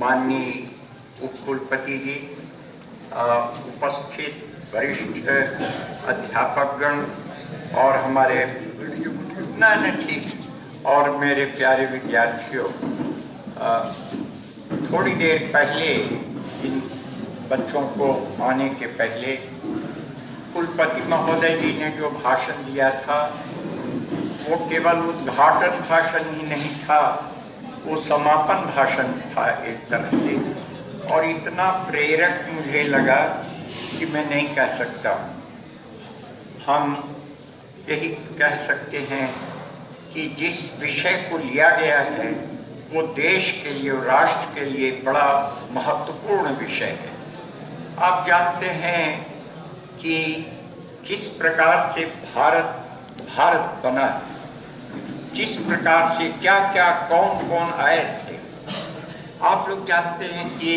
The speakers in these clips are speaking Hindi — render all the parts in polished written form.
माननीय उपकुलपति जी, उपस्थित वरिष्ठ अध्यापकगण और हमारे ठीक और मेरे प्यारे विद्यार्थियों, थोड़ी देर पहले इन बच्चों को आने के पहले कुलपति महोदय जी ने जो भाषण दिया था वो केवल उद्घाटन भाषण ही नहीं था, वो समापन भाषण था एक तरह से, और इतना प्रेरक मुझे लगा कि मैं नहीं कह सकता। हम यही कह सकते हैं कि जिस विषय को लिया गया है वो देश के लिए और राष्ट्र के लिए बड़ा महत्वपूर्ण विषय है। आप जानते हैं कि किस प्रकार से भारत बना, किस प्रकार से क्या क्या कौन कौन आए थे। आप लोग जानते हैं कि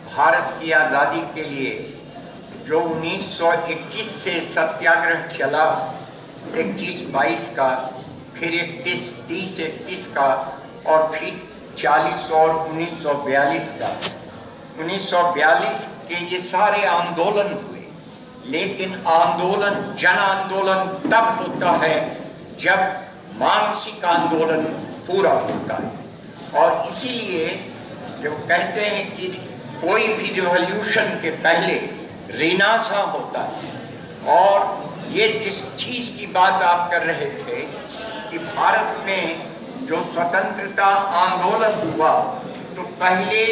भारत की आज़ादी के लिए जो 1921 से सत्याग्रह चला, 21-22 का, फिर 31 का, और फिर 40 और 1942 का। 1942 के ये सारे आंदोलन हुए, लेकिन आंदोलन, जन आंदोलन तब होता है जब मानसिक आंदोलन पूरा होता है। और इसीलिए जो कहते हैं कि कोई भी रिवॉल्यूशन के पहले रिनासा होता है। और ये जिस चीज की बात आप कर रहे थे कि भारत में जो स्वतंत्रता आंदोलन हुआ, तो पहले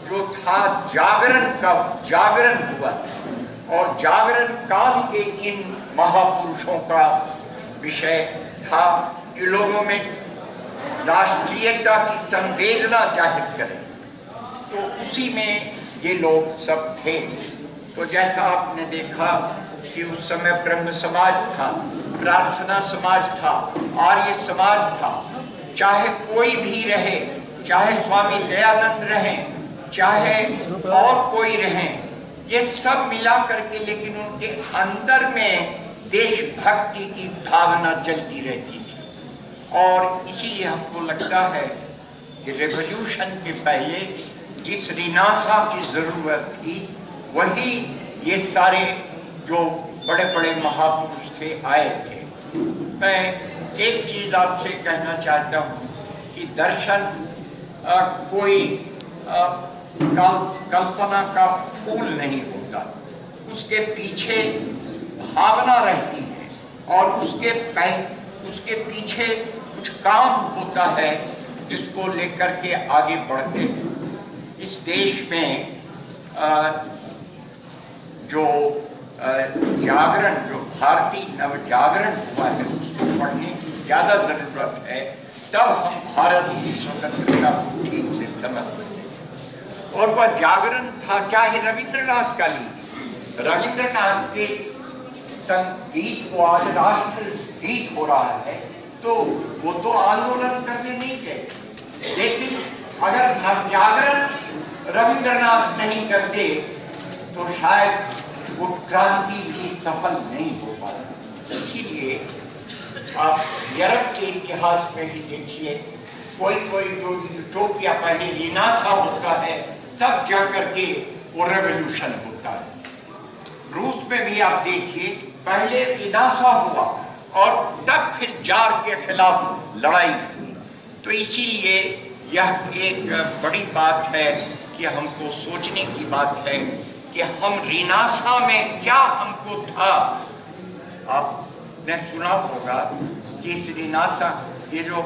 जो था जागरण हुआ, और जागरण काल के इन महापुरुषों का विषय था कि लोगों में राष्ट्रीयता की संवेदना जाहिर करें, तो उसी में ये लोग सब थे। तो जैसा आपने देखा कि उस समय ब्रह्म समाज था, प्रार्थना समाज था, आर्य समाज था, चाहे कोई भी रहे, चाहे स्वामी दयानंद रहे, चाहे और कोई रहे, ये सब मिला करके, लेकिन उनके अंदर में देशभक्ति की भावना जलती रहती थी। और इसीलिए हमको लगता है कि रेवोल्यूशन के पहले जिस रिनासा की जरूरत थी, वही ये सारे जो बड़े बड़े महापुरुष थे आए थे। मैं एक चीज आपसे कहना चाहता हूँ कि दर्शन कोई कल्पना का फूल नहीं होता, उसके पीछे भावना रहती है, और उसके पीछे कुछ काम होता है जिसको लेकर के आगे बढ़ते हैं। इस देश में जो जागरण, जो भारतीय नवजागरण हुआ है, उसको पढ़ने की ज्यादा जरूरत है, तब हम भारत की स्वतंत्रता को ठीक से समझ सकते हैं। और वह जागरण था, चाहे रविंद्रनाथ का लीजिए, रविंद्रनाथ के संगीत को आज राष्ट्र गीत हो रहा है, तो वो तो आंदोलन करने नहीं गए, लेकिन अगर नवजागरण रविंद्रनाथ नहीं करते तो शायद वो क्रांति भी सफल नहीं हो पाती। इसीलिए आप यूरोप के इतिहास में भी देखिए, कोई जो यूटोपिया पहले रिनासा होता है, तब जाकर के वो रेवोल्यूशन होता है। रूस में भी आप देखिए, पहले रिनासा हुआ और तब फिर जार के खिलाफ लड़ाई हुई। तो इसीलिए यह एक बड़ी बात है कि हमको सोचने की बात है कि हम रिनासा में क्या हमको था। आपने सुना होगा कि इस रिनासा, ये जो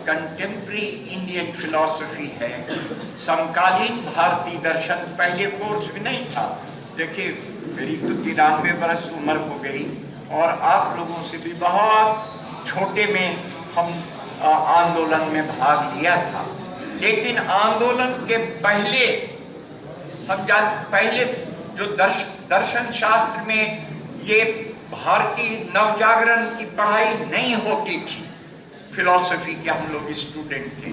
कंटेम्प्रेरी इंडियन फिलॉसफी है, समकालीन भारतीय दर्शन, पहले कोर्स भी नहीं था। देखिए, मेरी तो 93 बरस उम्र हो गई, और आप लोगों से भी बहुत छोटे में हम आंदोलन में भाग लिया था। लेकिन आंदोलन के पहले पहले जो दर्शन शास्त्र में ये भारतीय नवजागरण की पढ़ाई नहीं होती थी, फिलॉसफी के हम लोग स्टूडेंट थे,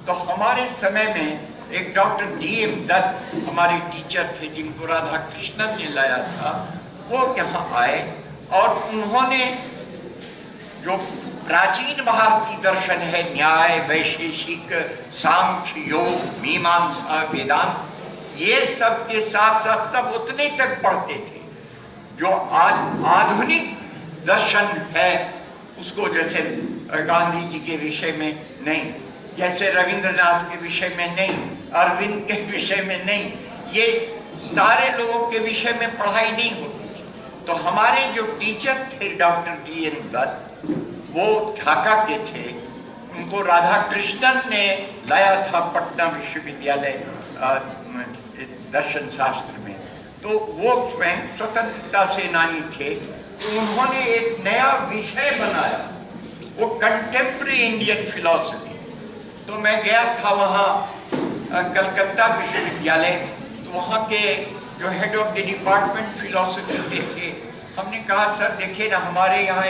तो हमारे समय में एक डॉक्टर D.M. दत्त हमारे टीचर थे, जिनको राधा कृष्णन ने लाया था। वो यहाँ आए और उन्होंने जो प्राचीन भारतीय दर्शन है न्याय, वैशेषिक, सांख्य, योग, मीमांसा, वेदांत, ये सब के साथ साथ सब उतने तक पढ़ते थे। जो आज आधुनिक दर्शन है उसको जैसे गांधी जी के विषय में नहीं, जैसे रविंद्रनाथ के विषय में नहीं, अरविंद के विषय में नहीं, ये सारे लोगों के विषय में पढ़ाई नहीं होती थी। तो हमारे जो टीचर थे डॉक्टर डी.एन. दत्त, वो ढाका के थे, उनको राधा कृष्णन ने लाया था पटना विश्वविद्यालय दर्शन शास्त्र में। तो वो स्वयं स्वतंत्रता सेनानी थे, तो उन्होंने एक नया विषय बनाया, वो कंटेम्प्रेरी इंडियन फिलॉसफी। तो मैं गया था वहाँ कलकत्ता विश्वविद्यालय, तो वहाँ के जो head of the department philosophy के थे, हमने कहा सर देखिए ना, हमारे यहाँ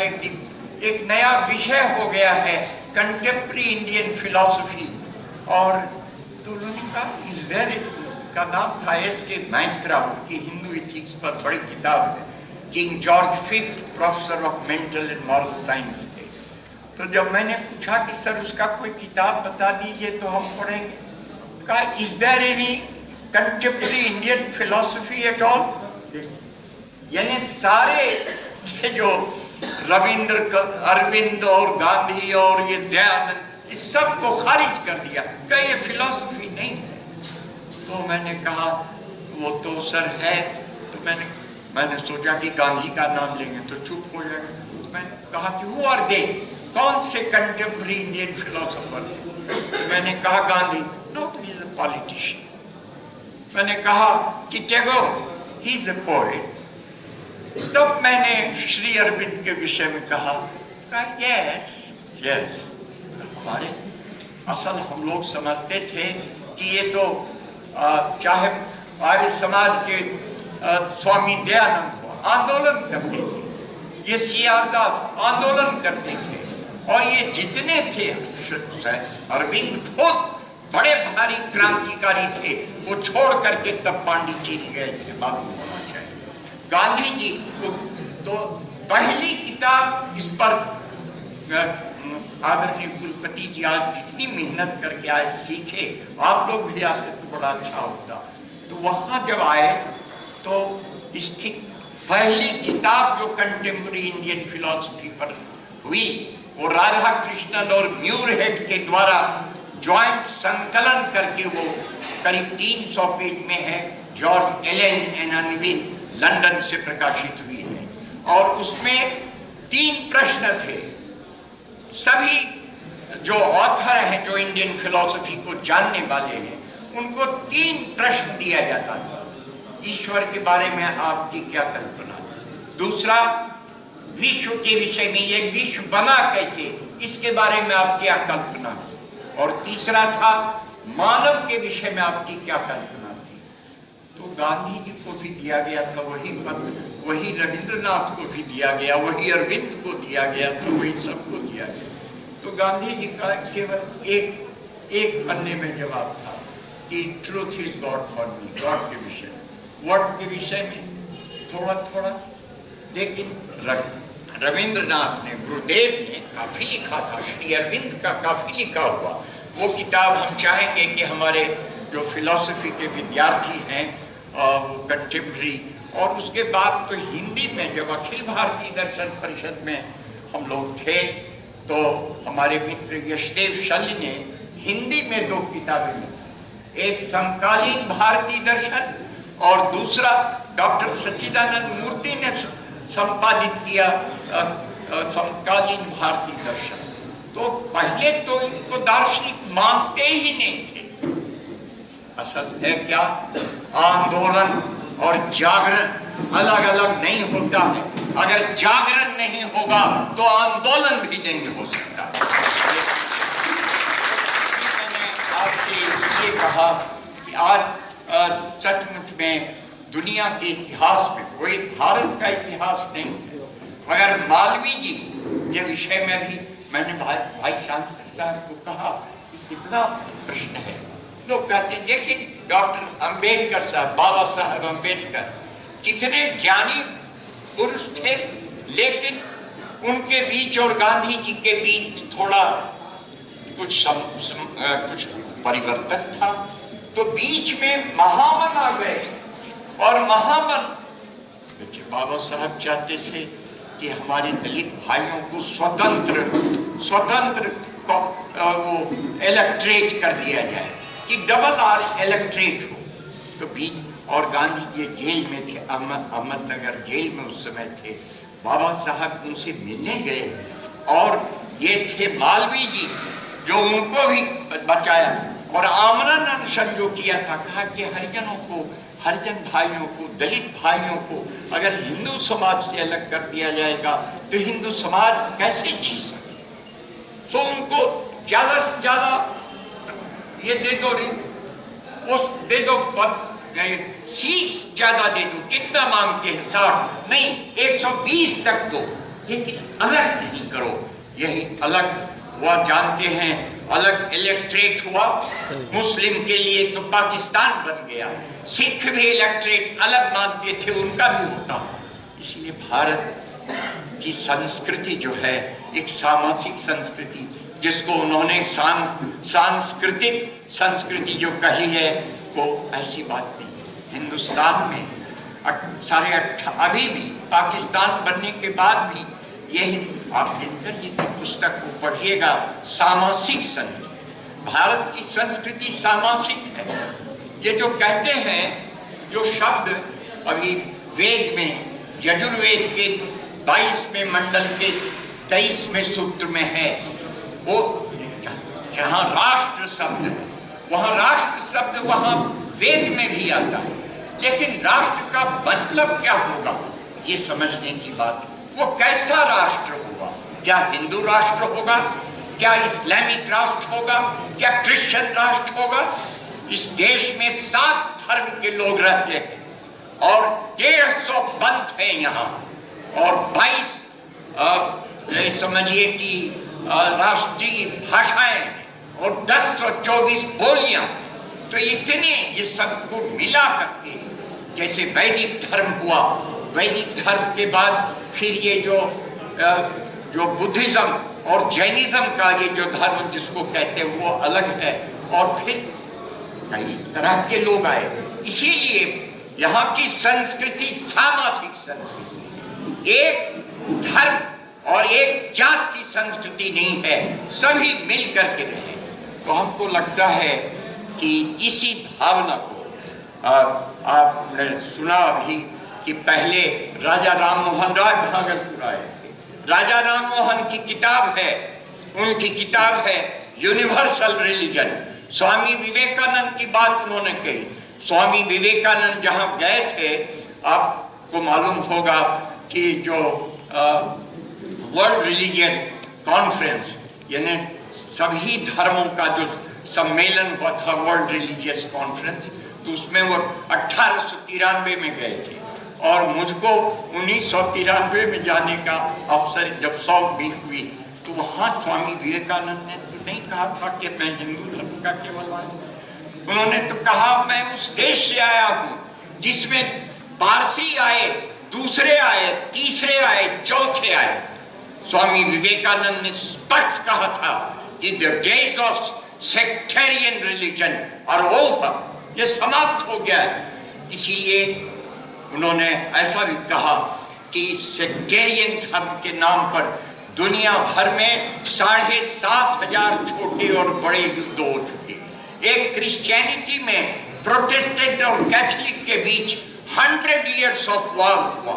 एक नया विषय हो गया है कंटेम्प्रेरी इंडियन फिलॉसफी। और तो उन्होंने कहा इस का नाम था एस.के. मैत्रा, की हिंदू इथिक्स पर बड़ी किताब है, king George V professor of mental and moral science थे। तो जब मैंने पूछा कि सर उसका कोई किताब बता दीजिए तो हम पढ़ेंगे, कहा is there any contemporary Indian philosophy at all. यानी सारे ये जो रविंद्र, अरविंद और गांधी और ये दयानंद, इस सब को खारिज कर दिया, क्या ये फिलॉसफी नहीं है। तो मैंने कहा वो तो सर है। तो मैंने सोचा कि गांधी का नाम लेंगे तो चुप हो जाएगा। तो मैंने कहा कि हु आर दे, कौन से कंटेम्प्रेरी इंडियन फिलोसोफर है। तो मैंने कहा Gandhi, no he is a politician. मैंने कहा कि Tagore, he is a poet. तब मैंने श्री अरविंद के विषय में कहा यस यस। हमारे असल हम लोग समझते थे कि ये तो चाहे आर्य समाज के स्वामी दयानंद को आंदोलन करते थे, ये सियारदास आंदोलन करते थे, और ये जितने थे अरविंद खुद बड़े भारी क्रांतिकारी थे, वो छोड़ करके तब पांडिचेरी गए थे, मालूम होना चाहिए। गांधी जी को तो पहली किताब इस पर आदरणीय कुलपति जी आज जितनी मेहनत करके आए, सीखे, आप लोग भी आते तो बड़ा अच्छा होता। तो वहां जब आए तो इसकी पहली किताब जो कंटेम्प्रेरी इंडियन फिलॉसफी पर हुई, वो राधा कृष्णन और म्यूरहेड के द्वारा ज्वाइंट संकलन करके वो करीब 300 पेज में है, George Allen and Unwin London से प्रकाशित हुई है। और उसमें 3 प्रश्न थे। सभी जो ऑथर हैं, जो इंडियन फिलॉसफी को जानने वाले हैं, उनको 3 प्रश्न दिया जाता था। ईश्वर के बारे में आपकी क्या कल्पना? दूसरा, विश्व के विषय में, ये विश्व बना कैसे, इसके बारे में आपकी क्या कल्पना? और तीसरा था, मानव के विषय में आपकी क्या कल्पना थी? तो गांधी जी को भी दिया गया था वही पत्र, वही रविंद्रनाथ को भी दिया गया, वही अरविंद को दिया गया था, वही सबको दिया गया। तो गांधी जी का केवल एक पन्ने में जवाब था कि truth is God for me, God के विषय में, वर्ड के विषय में थोड़ा थोड़ा। लेकिन रविंद्रनाथ ने, गुरुदेव ने काफी लिखा था, श्री अरविंद का काफी लिखा हुआ। वो किताब हम चाहेंगे कि हमारे जो फिलॉसफी के विद्यार्थी हैं वो कंटेम्प्रेरी, और उसके बाद तो हिंदी में जब अखिल भारतीय दर्शन परिषद में हम लोग थे तो हमारे मित्र यशदेव शल्य ने हिंदी में 2 किताबें लिखी, एक समकालीन भारतीय दर्शन और दूसरा डॉक्टर सच्चिदानंद मूर्ति ने संपादित किया समकालीन भारतीय दर्शन। तो पहले तो इनको दार्शनिक मानते ही नहीं थे। असल है क्या, आंदोलन और जागरण अलग अलग नहीं होता है। अगर जागरण नहीं होगा तो आंदोलन भी नहीं हो सकता। मैंने आपसे ये कहा कि आज सचमुच में दुनिया के इतिहास में कोई भारत का इतिहास नहीं है, मगर मालवीय जी के विषय में भी मैंने भाई शांति साहब को कहा कि कितना प्रश्न है। लोग कहते हैं देखिए डॉक्टर अंबेडकर साहब, बाबा साहब अंबेडकर कितने ज्ञानी पुरुष थे, लेकिन उनके बीच और गांधी जी के बीच थोड़ा कुछ परिवर्तन था। तो बीच में महामन आ गए और महामन बाबा साहब चाहते थे कि हमारे दलित भाइयों को स्वतंत्र वो इलेक्ट्रेट कर दिया जाए कि डबल आर इलेक्ट्रेट हो। तो बीच और गांधी जी जेल में थे, अहमदनगर जेल में उस समय थे। बाबा साहब उनसे मिलने गए और ये थे मालवीय जी जो उनको भी बचाया और आमरण अनशन जो किया था। कहा कि हरिजनों को, हरिजन भाइयों को, दलित भाइयों को अगर हिंदू समाज से अलग कर दिया जाएगा तो हिंदू समाज कैसे जी सके। तो उनको ज्यादा से ज्यादा ये दे दो, उस दे दो सीट्स ज्यादा दे दो। कितना मांगते हैं? 60 नहीं 120 तक दो, लेकिन अलग नहीं करो। यही अलग हुआ, जानते हैं, अलग इलेक्ट्रेट हुआ मुस्लिम के लिए तो पाकिस्तान बन गया। सिख भी इलेक्ट्रेट अलग मानते थे, उनका भी होता। इसलिए भारत की संस्कृति जो है एक सामाजिक संस्कृति, जिसको उन्होंने सांस्कृतिक संस्कृति जो कही है, वो ऐसी बात नहीं है। हिंदुस्तान में अभी भी पाकिस्तान बनने के बाद भी यही, आप दिनकर जी की पुस्तक को पढ़िएगा, सामासिक संस्कृति। भारत की संस्कृति सामासिक है। ये जो कहते हैं, जो शब्द अभी वेद में, यजुर्वेद के 22वें मंडल के 23वें सूत्र में है, वो जहाँ राष्ट्र शब्द है, वहाँ राष्ट्र शब्द वहाँ वेद में भी आता है। लेकिन राष्ट्र का मतलब क्या होगा, ये समझने की बात। वो कैसा राष्ट्र होगा? क्या हिंदू राष्ट्र होगा? क्या इस्लामिक राष्ट्र होगा? क्या क्रिश्चियन राष्ट्र होगा? इस देश में 7 धर्म के लोग रहते हैं और 150 पंथ है यहाँ, और 22 समझिए कि राष्ट्रीय भाषाएं और 1024 बोलियां। तो इतने ये सबको मिला करके, जैसे वैदिक धर्म हुआ, वैदिक धर्म के बाद फिर ये जो बुद्धिज्म और जैनिज्म का ये जो धर्म जिसको कहते हैं वो अलग है, और फिर कई तरह के लोग आए। इसीलिए यहाँ की संस्कृति सामाजिक संस्कृति, एक धर्म और एक जात की संस्कृति नहीं है, सभी मिल करके रहे। तो हमको लगता है कि इसी भावना को आपने सुना अभी कि पहले राजा राम मोहन राय भागलपुर आए थे। राजा राम मोहन की किताब है, उनकी किताब है यूनिवर्सल रिलीजन। स्वामी विवेकानंद की बात उन्होंने कही। स्वामी विवेकानंद जहां गए थे, आपको मालूम होगा कि जो वर्ल्ड रिलीजियन कॉन्फ्रेंस, यानी सभी धर्मों का जो सम्मेलन हुआ था, वर्ल्ड रिलीजियस कॉन्फ्रेंस, तो उसमें वो 1893 में गए थे। और मुझको 1993 में जाने का अवसर जब शौक भी हुई, तो वहाँ स्वामी विवेकानंद ने तो नहीं कहा था कि मैं हिंदू धर्म का केवल आया। उन्होंने तो कहा मैं उस देश से आया हूँ जिसमें पारसी आए, दूसरे आए, तीसरे आए, चौथे आए। स्वामी विवेकानंद ने स्पष्ट कहा था कि the days of sectarian religion are over, ये समाप्त हो गया है। इसीलिए उन्होंने ऐसा भी कहा कि सेक्टेरियन धर्म के नाम पर दुनिया भर में 7,500 छोटे और बड़े युद्ध हो चुके। एक क्रिश्चियनिटी में प्रोटेस्टेंट और कैथोलिक के बीच 100 years ऑफ वॉर हुआ।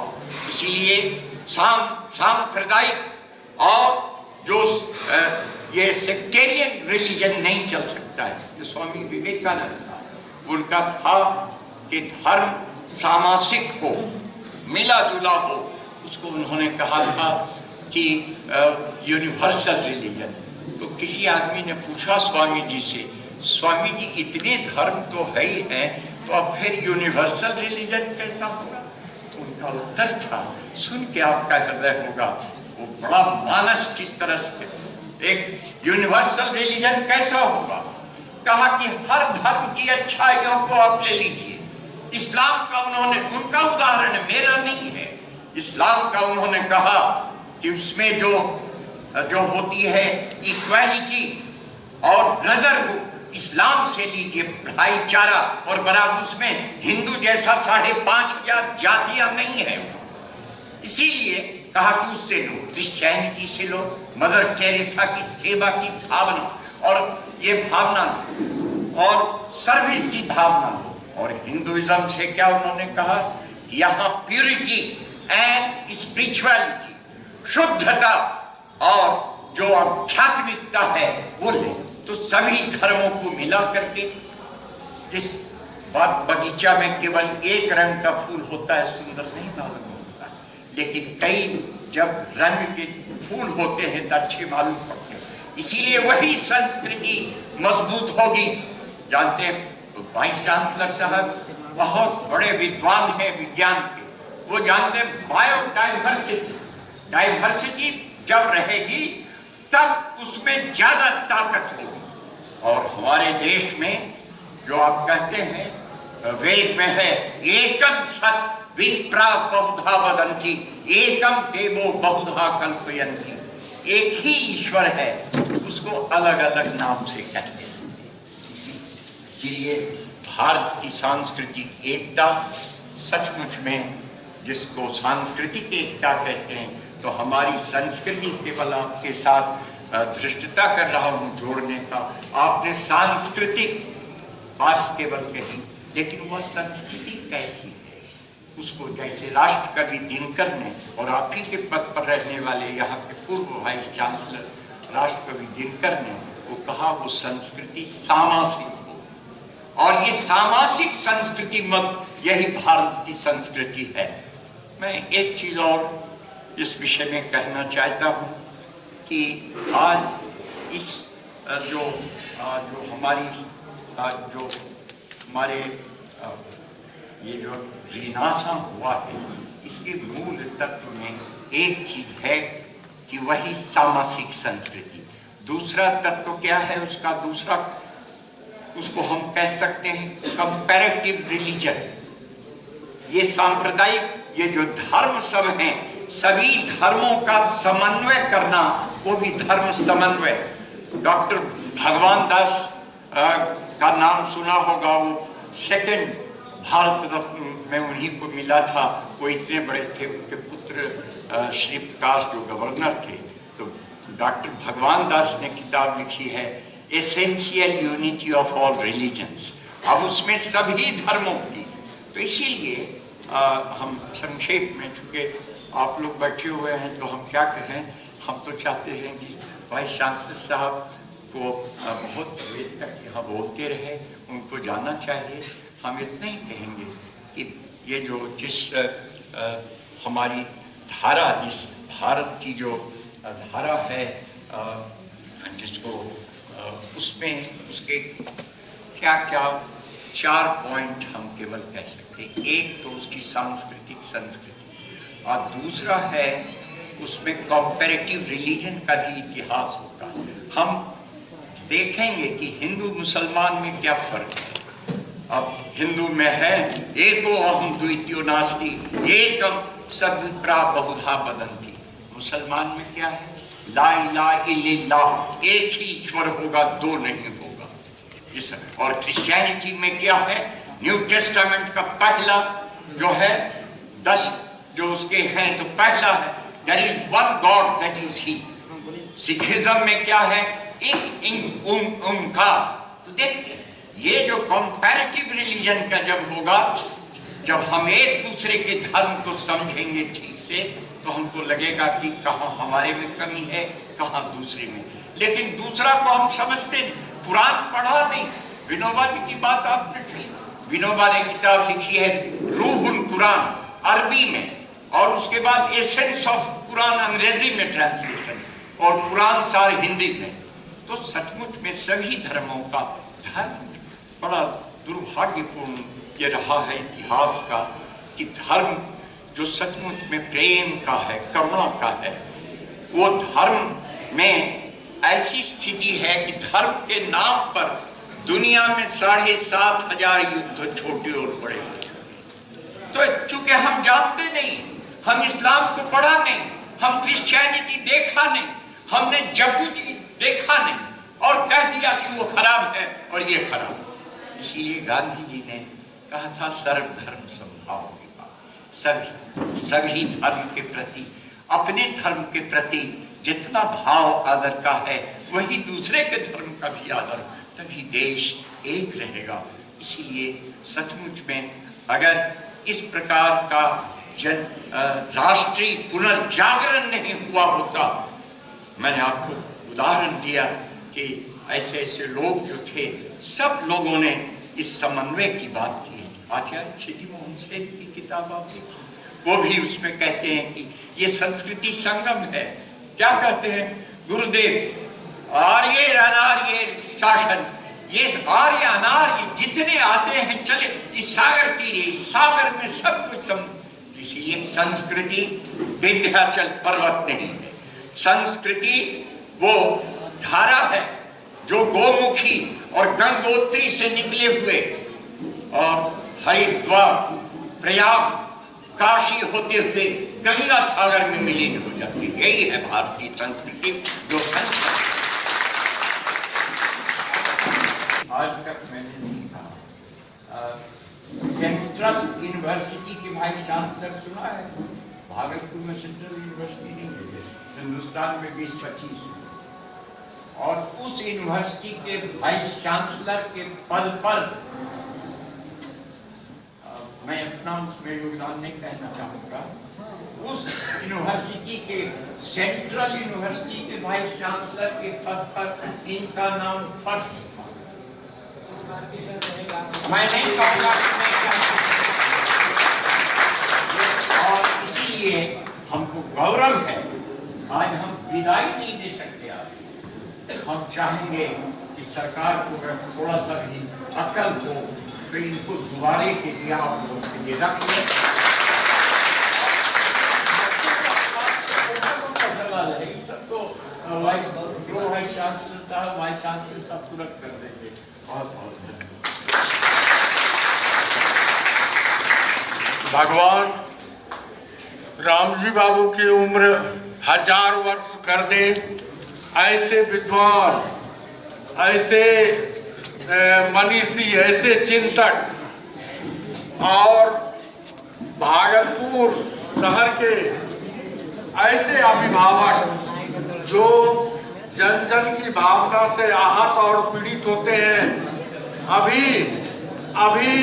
इसीलिए सांप्रदायिक और जो ये सेक्टेरियन रिलीजन नहीं चल सकता है। जो स्वामी विवेकानंद था, उनका था कि धर्म सामाजिक हो, मिला जुला हो। उसको उन्होंने कहा था कि यूनिवर्सल रिलीजन। तो किसी आदमी ने पूछा स्वामी जी से, स्वामी जी इतने धर्म तो है ही हैं, तो अब फिर यूनिवर्सल रिलीजन कैसा होगा? उनका उत्तर था, सुन के आपका हृदय होगा वो बड़ा मानस किस तरह से। एक यूनिवर्सल रिलीजन कैसा होगा? कहा कि हर धर्म की अच्छाइयों को आप ले लीजिए। इस्लाम का उन्होंने, उनका उदाहरण है, मेरा नहीं है। इस्लाम का उन्होंने कहा कि उसमें जो होती है इक्वालिटी और ब्रदरहुड, इस्लाम से लीजिए भाईचारा, और बराबर उसमें हिंदू जैसा 5,500 जातियां नहीं है। इसीलिए कहा कि उससे लो, क्रिश्चियनिटी से लो, मदर टेरेसा की सेवा की भावना और ये भावना और सर्विस की भावना। और हिंदुइज्म से क्या उन्होंने कहा, यहाँ प्यूरिटी एंड स्पिरिचुअलिटी, शुद्धता और जो आध्यात्मिकता है वो ले। तो सभी धर्मों को मिला करके, इस बगीचा में केवल एक रंग का फूल होता है, सुंदर नहीं मालूम होता, लेकिन कई जब रंग के फूल होते हैं तो अच्छे मालूम पड़ते हैं। इसीलिए वही संस्कृति मजबूत होगी। जानते हैं वाइस चांसलर साहब बहुत बड़े विद्वान हैं विज्ञान के, वो जानते हैं बायोडाइवर्सिटी, डाइवर्सिटी जब रहेगी तब उसमें ज्यादा ताकत होगी। और हमारे देश में जो आप कहते हैं वेद में है, एकम सत विप्रा बहुधा वदंती, एकम देवो बहुधा कल्पयन्ति, एक ही ईश्वर है, उसको अलग अलग नाम से कहते हैं। इसीलिए भारत की सांस्कृतिक एकता सचमुच में, जिसको सांस्कृतिक एकता कहते हैं, तो हमारी संस्कृति केवल आपके साथ धृष्टता कर रहा हूं जोड़ने का। आपने सांस्कृतिक बात केवल कही, लेकिन वह संस्कृति कैसी है, उसको जैसे राष्ट्र कवि दिनकर ने, और आप ही के पद पर रहने वाले यहाँ के पूर्व वाइस चांसलर राष्ट्र कवि दिनकर ने वो कहा, वो संस्कृति सामासिक हो, और ये सामासिक संस्कृति मत यही भारत की संस्कृति है। मैं एक चीज और इस विषय में कहना चाहता हूँ कि आज इस जो हमारे ये जो रिनासा हुआ है, इसके मूल तत्व में एक चीज है कि वही सामासिक संस्कृति। दूसरा तत्व क्या है उसका? दूसरा उसको हम कह सकते हैं कंपैरेटिव रिलीजन। ये सांप्रदायिक, ये जो धर्म सब हैं, सभी धर्मों का समन्वय करना, वो भी धर्म समन्वय। डॉक्टर भगवान दास का नाम सुना होगा, वो सेकंड भारत रत्न में उन्हीं को मिला था। वो इतने बड़े थे, उनके पुत्र श्री प्रकाश जो गवर्नर थे। तो डॉक्टर भगवान दास ने किताब लिखी है essential unity of all religions. अब उसमें सभी धर्मों की, तो इसीलिए हम संक्षेप में, चूंकि आप लोग बैठे हुए हैं तो हम क्या कहें, हम तो चाहते हैं कि वाइस चांसलर साहब को बहुत वेद तक यहाँ बोलते रहे, उनको जाना चाहिए। हम इतना ही कहेंगे कि ये जो जिस हमारी धारा, जिस भारत की जो धारा है, जिसको उसमें उसके क्या क्या 4 पॉइंट हम केवल कह सकते हैं। एक तो उसकी सांस्कृतिक संस्कृति, और दूसरा है उसमें कंपैरेटिव रिलीजन का भी इतिहास होगा। हम देखेंगे कि हिंदू मुसलमान में क्या फर्क है। अब हिंदू में है एको अहम द्वितीयो नास्ति, एकम सद्विप्रा बहुधा वदन्ति। मुसलमान में क्या है? ला इलाहा इल्लल्लाह, एक ही ईश्वर होगा, दो नहीं होगा। इस और क्रिश्चियनिटी में क्या है? न्यू टेस्टामेंट का पहला जो है 10 जो उसके हैं, तो पहला है there is one God that is he. Sikhism में क्या है? उनका। तो देखिए ये जो कंपैरेटिव रिलीजन का जब होगा, जब हम एक दूसरे के धर्म को समझेंगे ठीक से, तो हमको लगेगा कि कहाँ हमारे में कमी है, कहाँ दूसरे में। लेकिन दूसरा को हम समझते नहीं, कुरान पढ़ा नहीं। विनोबा जी की बात आपने की, विनोबा ने किताब लिखी है रूहुल कुरान अरबी में, और उसके बाद एसेंस ऑफ कुरान अंग्रेजी में ट्रांसलेशन, और कुरान सार हिंदी में। तो सचमुच में सभी धर्मों का धर्म बड़ा दुर्भाग्यपूर्ण ये रहा है इतिहास का, कि धर्म जो सचमुच में प्रेम का है, करुणा का है, वो धर्म में ऐसी स्थिति है कि धर्म के नाम पर दुनिया में 7,500 युद्ध छोटे और बड़े हुए। तो चूंकि हम जानते नहीं, हम इस्लाम को पढ़ा नहीं, हम क्रिश्चियनिटी देखा नहीं, हमने जबूती देखा नहीं और कह दिया कि वो खराब है और ये खराब। इसीलिए गांधी जी ने कहा था सर्वधर्म समभाव की बात। सभी धर्म के प्रति, अपने धर्म के प्रति जितना भाव आदर का है वही दूसरे के धर्म का भी आदर, तभी देश एक रहेगा। इसीलिए सचमुच में अगर इस प्रकार का राष्ट्रीय पुनर्जागरण नहीं हुआ होता, मैंने आपको उदाहरण दिया कि ऐसे ऐसे लोग जो थे, सब लोगों ने इस समन्वय की बात की। आचार्य छिदी मोहन सेन की किताब आप देखिए, वो भी उसमें कहते हैं कि ये संस्कृति संगम है। क्या कहते हैं गुरुदेव? आर्य अनार्य शासन, ये आर्य अनार्य जितने आते हैं चले इस सागर तीरे, इस सागर में सब कुछ इसीलिए संस्कृति विंध्याचल पर्वत नहीं है। संस्कृति वो धारा है जो गोमुखी और गंगोत्री से निकले हुए और हरिद्वार, प्रयाग, काशी होते हुए गंगा सागर में विलीन हो जाती है। यही है भारतीय संस्कृति। जो आज तक मैंने नहीं कहा, सेंट्रल यूनिवर्सिटी के वाइस चांसलर सुना है? भागलपुर में सेंट्रल यूनिवर्सिटी नहीं है, हिंदुस्तान में 20-25 है। और उस यूनिवर्सिटी के वाइस चांसलर के पद पर मैं अपना उसमें योगदान नहीं कहना चाहूंगा, उस यूनिवर्सिटी के सेंट्रल यूनिवर्सिटी के वाइस चांसलर के पद पर इनका नाम फर्स्ट था। मैं नहीं कहूंगा और इसीलिए हमको गौरव है। आज हम विदाई नहीं दे सकते। आज हम चाहेंगे कि सरकार को अगर थोड़ा सा भी अकल हो तो इनको दोबारे के लिए आप लोग के लिए रख लें। सबको वाइस चांसलर साहब तुरंत कर देंगे। बहुत बहुत भगवान राम जी बाबू की उम्र 1000 वर्ष कर दे। ऐसे विद्वान, ऐसे मनीषी, ऐसे चिंतक और भागलपुर शहर के ऐसे अभिभावक जो जन जन की भावना से आहत और पीड़ित होते हैं। अभी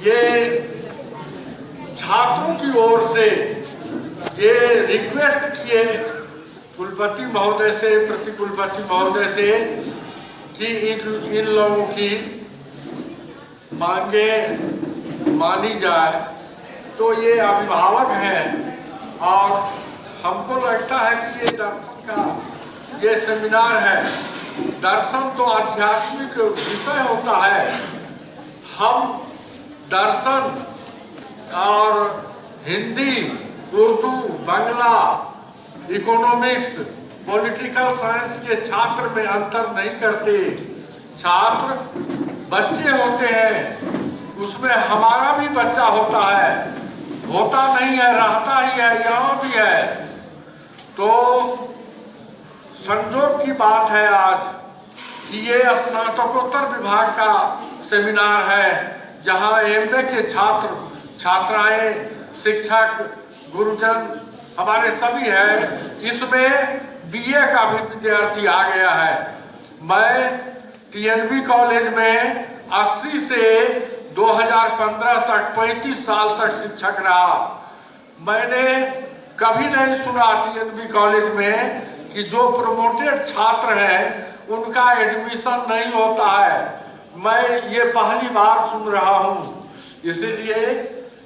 ये छात्रों की ओर से ये रिक्वेस्ट किए कुलपति महोदय से, प्रतिकुलपति महोदय से कि इन लोगों की मांगे मानी जाए। तो ये अभिभावक हैं और हमको लगता है कि ये दर्शन का ये सेमिनार है। दर्शन तो आध्यात्मिक विषय होता है। हम दर्शन और Hindi, Urdu, Bangla, economics, political science के छात्र में अंतर नहीं करते। छात्र बच्चे होते हैं, उसमें हमारा भी बच्चा होता है, होता नहीं है, रहता ही है, यहाँ भी है। तो संजोग की बात है आज कि ये स्नातकोत्तर विभाग का सेमिनार है जहाँ एमए के छात्र, छात्राएं, शिक्षक, गुरुजन हमारे सभी हैं। इसमें बीए का भी विद्यार्थी आ गया है। मैं टीएनबी कॉलेज में 80 से 2015 तक 35 साल तक शिक्षक रहा। मैंने कभी नहीं सुना टीएनबी कॉलेज में कि जो प्रमोटेड छात्र हैं उनका एडमिशन नहीं होता है। मैं ये पहली बार सुन रहा हूँ। इसलिए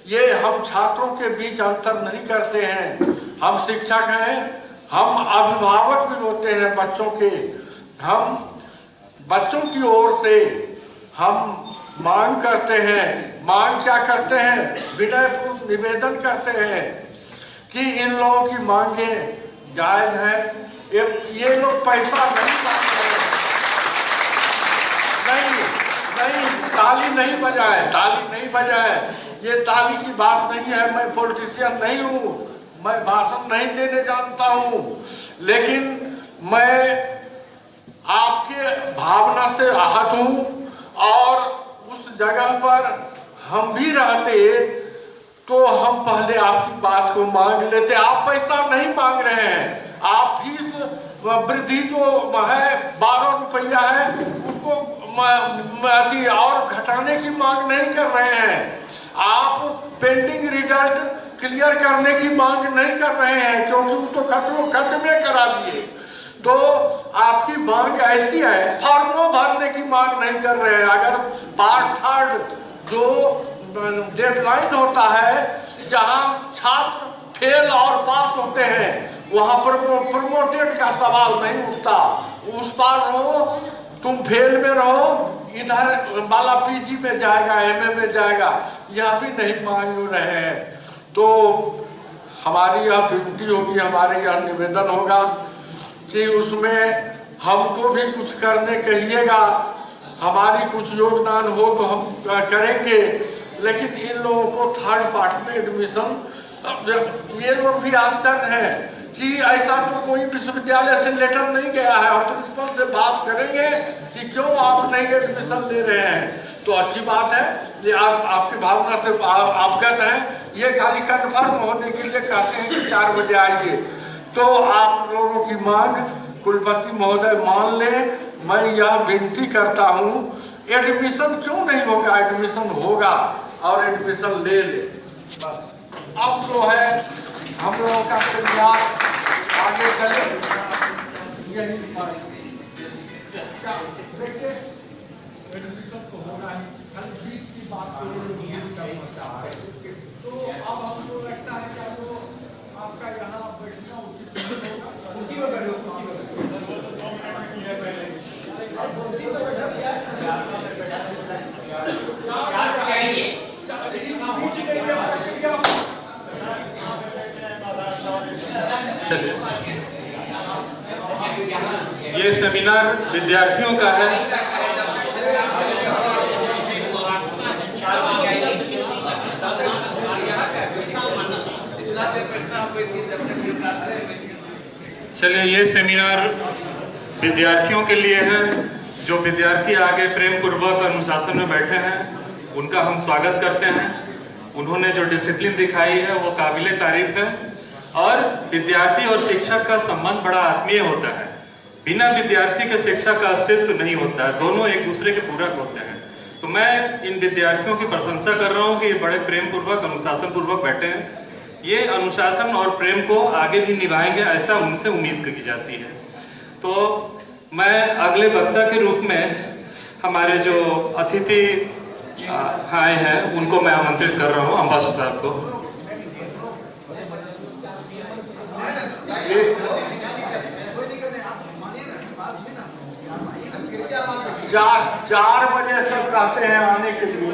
ये हम छात्रों के बीच अंतर नहीं करते हैं। हम शिक्षक हैं, हम अभिभावक भी होते हैं बच्चों के। हम बच्चों की ओर से हम मांग करते हैं। मांग क्या करते हैं? विनयपूर्वक निवेदन करते हैं कि इन लोगों की मांगे जायज है। ये लोग पैसा नहीं मांगते हैं। नहीं, ताली नहीं बजाए, ताली नहीं बजाए। ये ताली की बात नहीं है। मैं पॉलिटिशियन नहीं हूँ। मैं भाषण नहीं देने जानता हूं, लेकिन मैं आपके भावना से आहत हूं और उस जगह पर हम भी रहते तो हम पहले आपकी बात को मांग लेते। आप पैसा नहीं मांग रहे हैं, आप फीस वृद्धि जो है 12 रुपया है उसको और घटाने की मांग नहीं कर रहे हैं। आप पेंडिंग रिजल्ट क्लियर करने की मांग नहीं कर रहे हैं, क्योंकि वो तो खत्म करा दिए। तो आपकी मांग ऐसी है, फॉर्मों भरने की मांग नहीं कर रहे हैं। अगर पार्ट थर्ड जो डेडलाइन होता है, जहां छात्र फेल और पास होते हैं, वहां पर प्रमोटेड का सवाल नहीं उठता। उस पार रहो, तुम फेल में रहो, इधर वाला पीजी में जाएगा, एमए में जाएगा, यह भी नहीं मांग रहे हैं। तो हमारी यह विनती होगी, हमारे यह निवेदन होगा कि उसमें हमको भी कुछ करने कहिएगा। हमारी कुछ योगदान हो तो हम करेंगे, लेकिन इन लोगों को थर्ड पार्ट में एडमिशन, ये लोग भी आश्चर्य है कि ऐसा तो कोई विश्वविद्यालय से लेटर नहीं गया है। हम प्रिंसिपल से बात करेंगे कि क्यों आप नहीं एडमिशन ले रहे हैं। तो अच्छी बात है कि आप आपकी भावना से अवगत हैं। ये खाली कन्फर्म होने के लिए कहते हैं कि 4 बजे आइए। तो आप लोगों की मांग कुलपति महोदय मान लें। मैं यह विनती करता हूं, एडमिशन क्यों नहीं होगा, एडमिशन होगा और एडमिशन ले ले। बस अब जो है हम लोगों का प्रयास आगे चले, यही देखिए एडमिशन तो होगा ही, खाली फीस की बात तो अब हमको लगता है कि वो आपका यहाँ बैठना उचित होगा। उसी में बैठो, ये सेमिनार विद्यार्थियों का है। चलिए, ये सेमिनार विद्यार्थियों के लिए है। जो विद्यार्थी आगे प्रेम पूर्वक अनुशासन में बैठे हैं, उनका हम स्वागत करते हैं। उन्होंने जो डिसिप्लिन दिखाई है वो काबिले तारीफ है। और विद्यार्थी और शिक्षक का संबंध बड़ा आत्मीय होता है। बिना विद्यार्थी के शिक्षक का अस्तित्व नहीं होता है, दोनों एक दूसरे के पूरक होते हैं। तो मैं इन विद्यार्थियों की प्रशंसा कर रहा हूँ कि ये बड़े प्रेम पूर्वक अनुशासन पूर्वक बैठे हैं। ये अनुशासन और प्रेम को आगे भी निभाएंगे, ऐसा उनसे उम्मीद की जाती है। तो मैं अगले वक्ता के रूप में हमारे जो अतिथि आए हैं उनको मैं आमंत्रित कर रहा हूँ, अम्बासु साहब को। 4 बजे सब कहते हैं आने के लिए।